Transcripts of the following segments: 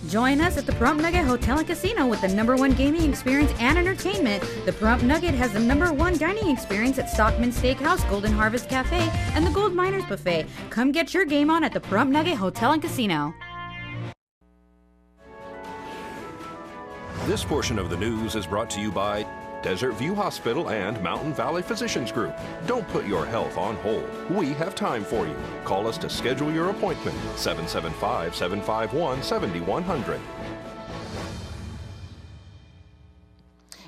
Join us at the Pahrump Nugget Hotel and Casino with the #1 gaming experience and entertainment. The Pahrump Nugget has the #1 dining experience at Stockman Steakhouse, Golden Harvest Cafe, and the Gold Miners Buffet. Come get your game on at the Pahrump Nugget Hotel and Casino. This portion of the news is brought to you by Desert View Hospital and Mountain Valley Physicians Group. Don't put your health on hold. We have time for you. Call us to schedule your appointment. 775-751-7100.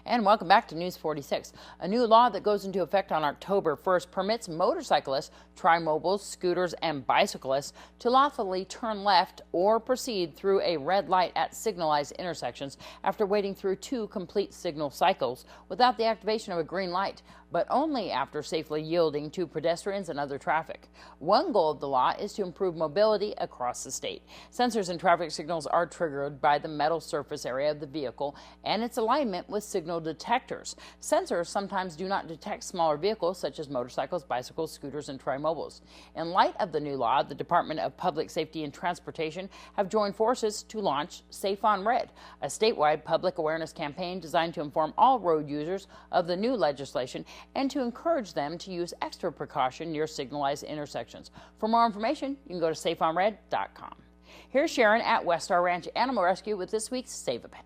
And welcome back to News 46. A new law that goes into effect on October 1st permits motorcyclists, tri-mobiles, scooters, and bicyclists to lawfully turn left or proceed through a red light at signalized intersections after waiting through 2 complete signal cycles without the activation of a green light, but only after safely yielding to pedestrians and other traffic. One goal of the law is to improve mobility across the state. Sensors in traffic signals are triggered by the metal surface area of the vehicle and its alignment with signal detectors. Sensors sometimes do not detect smaller vehicles such as motorcycles, bicycles, scooters, and tri-mobiles. In light of the new law, the Department of Public Safety and Transportation have joined forces to launch Safe on Red, a statewide public awareness campaign designed to inform all road users of the new legislation and to encourage them to use extra precaution near signalized intersections. For more information, you can go to safeonred.com. Here's Sharon at West Star Ranch Animal Rescue with this week's Save a Pet.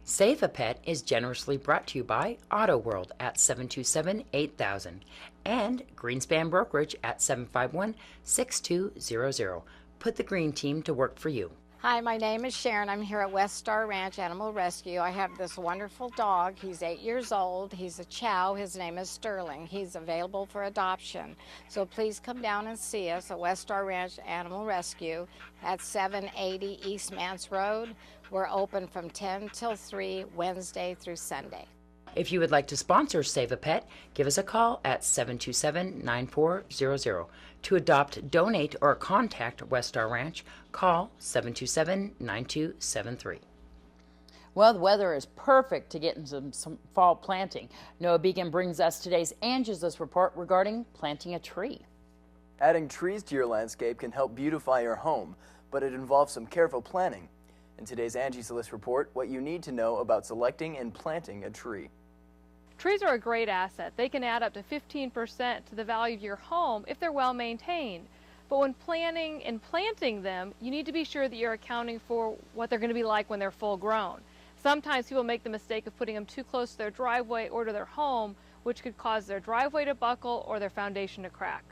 Save a Pet is generously brought to you by Auto World at 727-8000 and Greenspan Brokerage at 751-6200. Put the green team to work for you. Hi, my name is Sharon. I'm here at West Star Ranch Animal Rescue. I have this wonderful dog. He's 8 years old. He's a chow. His name is Sterling. He's available for adoption. So please come down and see us at West Star Ranch Animal Rescue at 780 East Mance Road. We're open from 10 till 3, Wednesday through Sunday. If you would like to sponsor Save a Pet, give us a call at 727-9400. To adopt, donate, or contact West Star Ranch, call 727-9273. Well, the weather is perfect to get into some fall planting. Noah Beacon brings us today's Angie's List report regarding planting a tree. Adding trees to your landscape can help beautify your home, but it involves some careful planning. In today's Angie's List report, what you need to know about selecting and planting a tree. Trees are a great asset. They can add up to 15% to the value of your home if they're well maintained. But when planning and planting them, you need to be sure that you're accounting for what they're going to be like when they're full grown. Sometimes people make the mistake of putting them too close to their driveway or to their home, which could cause their driveway to buckle or their foundation to crack.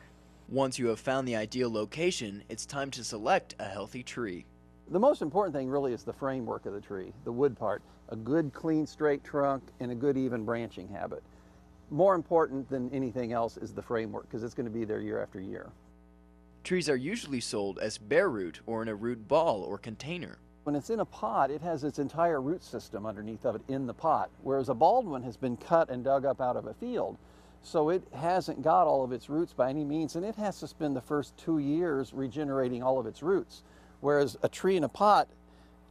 Once you have found the ideal location, it's time to select a healthy tree. The most important thing really is the framework of the tree, the wood part. A good, clean, straight trunk and a good, even branching habit. More important than anything else is the framework, because it's going to be there year after year. Trees are usually sold as bare root or in a root ball or container. When it's in a pot, it has its entire root system underneath of it in the pot, whereas a bald one has been cut and dug up out of a field. So it hasn't got all of its roots by any means, and it has to spend the first 2 years regenerating all of its roots. Whereas a tree in a pot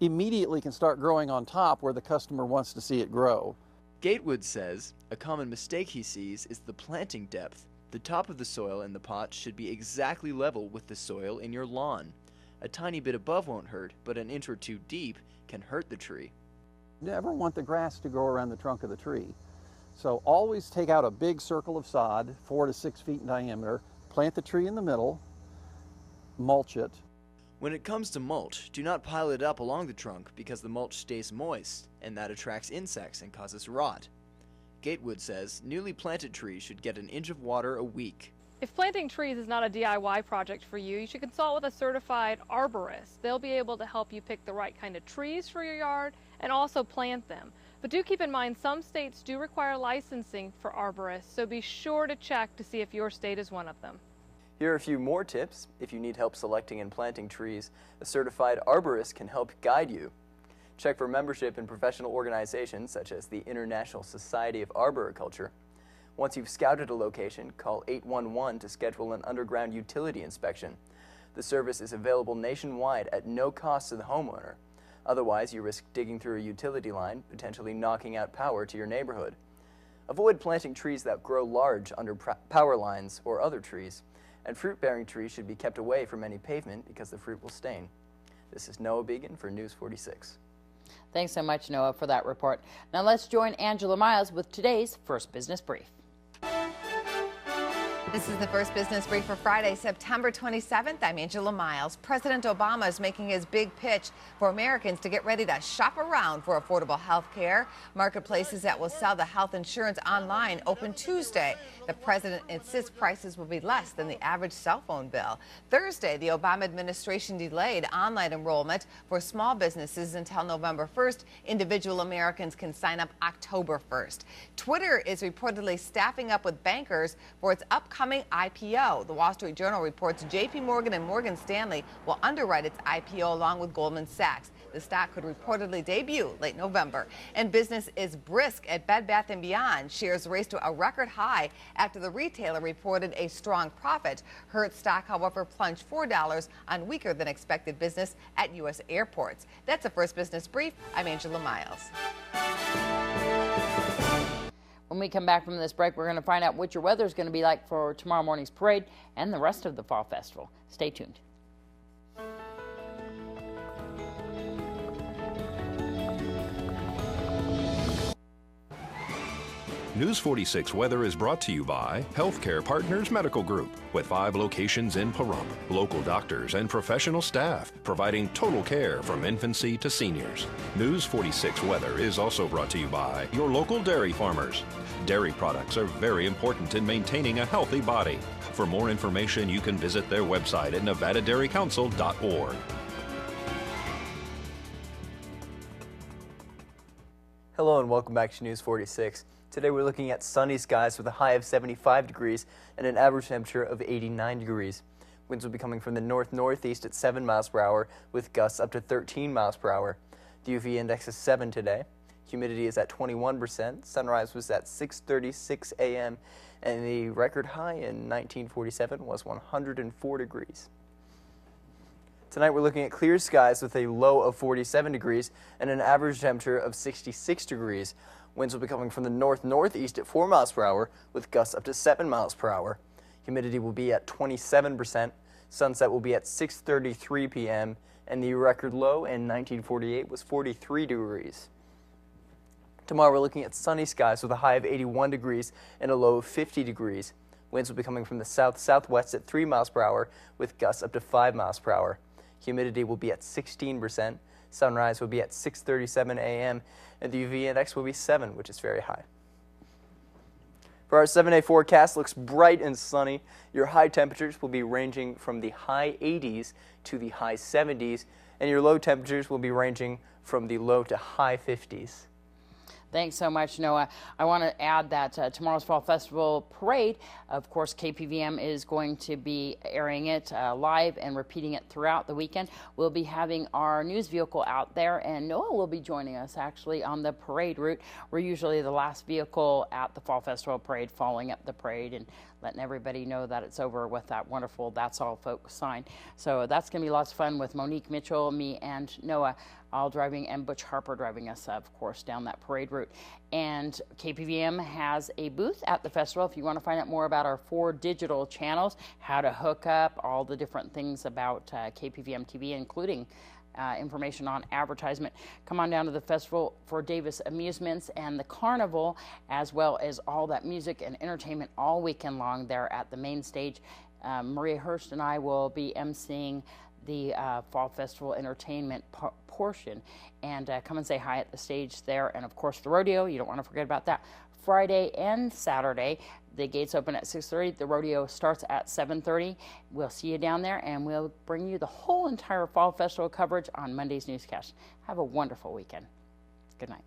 immediately can start growing on top where the customer wants to see it grow. Gatewood says a common mistake he sees is the planting depth. The top of the soil in the pot should be exactly level with the soil in your lawn. A tiny bit above won't hurt, but an inch or two deep can hurt the tree. You never want the grass to grow around the trunk of the tree. So always take out a big circle of sod, 4 to 6 feet in diameter, plant the tree in the middle, mulch it. When it comes to mulch, do not pile it up along the trunk because the mulch stays moist, and that attracts insects and causes rot. Gatewood says newly planted trees should get an inch of water a week. If planting trees is not a DIY project for you, you should consult with a certified arborist. They'll be able to help you pick the right kind of trees for your yard and also plant them. But do keep in mind some states do require licensing for arborists, so be sure to check to see if your state is one of them. Here are a few more tips. If you need help selecting and planting trees, a certified arborist can help guide you. Check for membership in professional organizations such as the International Society of Arboriculture. Once you've scouted a location, call 811 to schedule an underground utility inspection. The service is available nationwide at no cost to the homeowner. Otherwise, you risk digging through a utility line, potentially knocking out power to your neighborhood. Avoid planting trees that grow large under power lines or other trees. And fruit-bearing trees should be kept away from any pavement because the fruit will stain. This is Noah Began for News 46. Thanks so much, Noah, for that report. Now let's join Angela Miles with today's First Business Brief. This is the First Business Brief for Friday, September 27th. I'm Angela Miles. President Obama is making his big pitch for Americans to get ready to shop around for affordable health care. Marketplaces that will sell the health insurance online open Tuesday. The president insists prices will be less than the average cell phone bill. Thursday, the Obama administration delayed online enrollment for small businesses until November 1st. Individual Americans can sign up October 1st. Twitter is reportedly staffing up with bankers for its upcoming IPO. The Wall Street Journal reports J.P. Morgan and Morgan Stanley will underwrite its IPO along with Goldman Sachs. The stock could reportedly debut late November. And business is brisk at Bed Bath & Beyond. Shares raced to a record high after the retailer reported a strong profit. Her stock, however, plunged $4 on weaker than expected business at U.S. airports. That's the First Business Brief. I'm Angela Miles. When we come back from this break, we're going to find out what your weather is going to be like for tomorrow morning's parade and the rest of the Fall Festival. Stay tuned. News 46 weather is brought to you by Healthcare Partners Medical Group, with 5 locations in Pahrump. Local doctors and professional staff providing total care from infancy to seniors. News 46 weather is also brought to you by your local dairy farmers. Dairy products are very important in maintaining a healthy body. For more information, you can visit their website at nevadadairycouncil.org. Hello and welcome back to News 46. Today we're looking at sunny skies with a high of 75 degrees and an average temperature of 89 degrees. Winds will be coming from the north-northeast at 7 miles per hour with gusts up to 13 miles per hour. The UV index is 7 today. Humidity is at 21%. Sunrise was at 6:36 a.m. and the record high in 1947 was 104 degrees. Tonight we're looking at clear skies with a low of 47 degrees and an average temperature of 66 degrees. Winds will be coming from the north-northeast at 4 miles per hour with gusts up to 7 miles per hour. Humidity will be at 27%. Sunset will be at 6:33 p.m. and the record low in 1948 was 43 degrees. Tomorrow we're looking at sunny skies with a high of 81 degrees and a low of 50 degrees. Winds will be coming from the south-southwest at 3 miles per hour with gusts up to 5 miles per hour. Humidity will be at 16%. Sunrise will be at 6:37 a.m. and the UV index will be 7, which is very high. For our 7-day forecast, looks bright and sunny. Your high temperatures will be ranging from the high 80s to the high 70s, and your low temperatures will be ranging from the low to high 50s. Thanks so much, Noah. I want to add that tomorrow's Fall Festival Parade, of course, KPVM is going to be airing it live and repeating it throughout the weekend. We'll be having our news vehicle out there, and Noah will be joining us actually on the parade route. We're usually the last vehicle at the Fall Festival Parade, following up the parade and letting everybody know that it's over with that wonderful "That's All Folks" sign. So that's going to be lots of fun with Monique Mitchell, me, and Noah all driving, and Butch Harper driving us, of course, down that parade route. And KPVM has a booth at the festival. If you want to find out more about our 4 digital channels, how to hook up, all the different things about KPVM TV, including information on advertisement, come on down to the festival for Davis Amusements and the Carnival, as well as all that music and entertainment all weekend long there at the main stage. Maria Hurst and I will be emceeing the Fall Festival entertainment portion, and come and say hi at the stage there. And of course the rodeo, you don't want to forget about that. Friday and Saturday, the gates open at 6:30. The rodeo starts at 7:30. We'll see you down there, and we'll bring you the whole entire Fall Festival coverage on Monday's newscast. Have a wonderful weekend. Good night.